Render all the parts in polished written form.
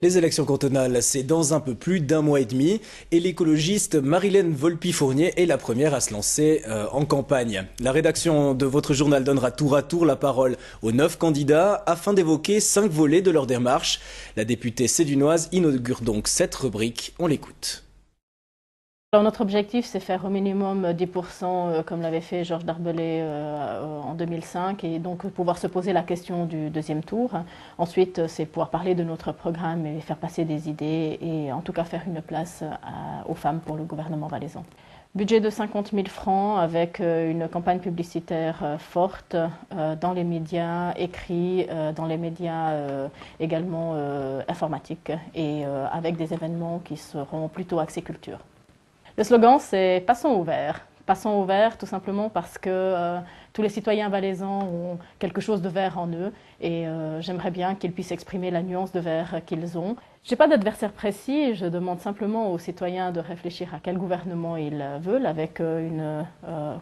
Les élections cantonales, c'est dans un peu plus d'un mois et demi et l'écologiste Marilène Volpi-Fournier est la première à se lancer en campagne. La rédaction de votre journal donnera tour à tour la parole aux 9 candidats afin d'évoquer 5 volets de leur démarche. La députée sédunoise inaugure donc cette rubrique. On l'écoute. Alors notre objectif, c'est faire au minimum 10%, comme l'avait fait Georges Darbellay en 2005, et donc pouvoir se poser la question du deuxième tour. Ensuite, c'est pouvoir parler de notre programme et faire passer des idées, et en tout cas faire une place aux femmes pour le gouvernement valaisan. Budget de 50 000 francs avec une campagne publicitaire forte dans les médias écrits, dans les médias également informatiques, et avec des événements qui seront plutôt axés culture. Le slogan, c'est « Passons au vert ». Passons au vert tout simplement parce que tous les citoyens valaisans ont quelque chose de vert en eux et j'aimerais bien qu'ils puissent exprimer la nuance de vert qu'ils ont. Je n'ai pas d'adversaire précis, je demande simplement aux citoyens de réfléchir à quel gouvernement ils veulent, avec une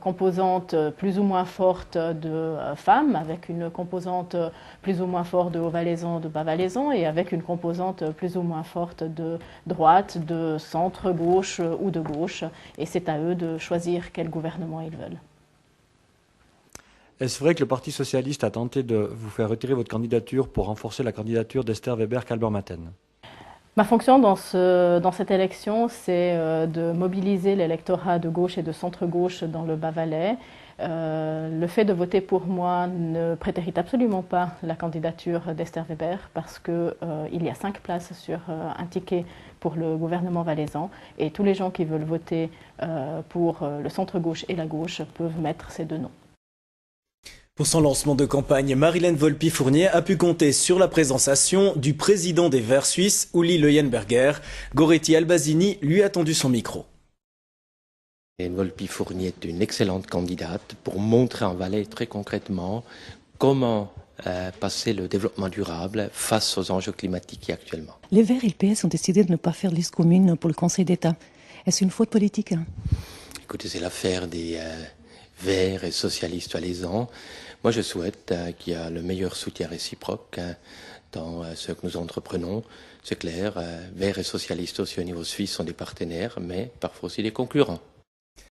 composante plus ou moins forte de femmes, avec une composante plus ou moins forte de hauts-valaisans, de bas-valaisans, et avec une composante plus ou moins forte de droite, de centre-gauche ou de gauche. Et c'est à eux de choisir quel gouvernement ils veulent. Est-ce vrai que le Parti socialiste a tenté de vous faire retirer votre candidature pour renforcer la candidature d'Esther Weber-Kalbermatten? Ma fonction dans cette élection, c'est de mobiliser l'électorat de gauche et de centre-gauche dans le Bas-Valais. Le fait de voter pour moi ne prétérite absolument pas la candidature d'Esther Weber parce qu'il y a 5 places sur un ticket pour le gouvernement valaisan et tous les gens qui veulent voter pour le centre-gauche et la gauche peuvent mettre ces deux noms. Pour son lancement de campagne, Marilène Volpi-Fournier a pu compter sur la présentation du président des Verts suisses, Uli Leuenberger. Goretti Albazini lui a tendu son micro. Volpi-Fournier est une excellente candidate pour montrer en Valais très concrètement comment passer le développement durable face aux enjeux climatiques qui actuellement. Les Verts et le PS ont décidé de ne pas faire liste commune pour le Conseil d'État. Est-ce une faute politique? Écoutez, c'est l'affaire des Verts et socialistes valaisans. Moi, je souhaite qu'il y ait le meilleur soutien réciproque dans ce que nous entreprenons. C'est clair, Verts et socialistes aussi au niveau suisse sont des partenaires, mais parfois aussi des concurrents.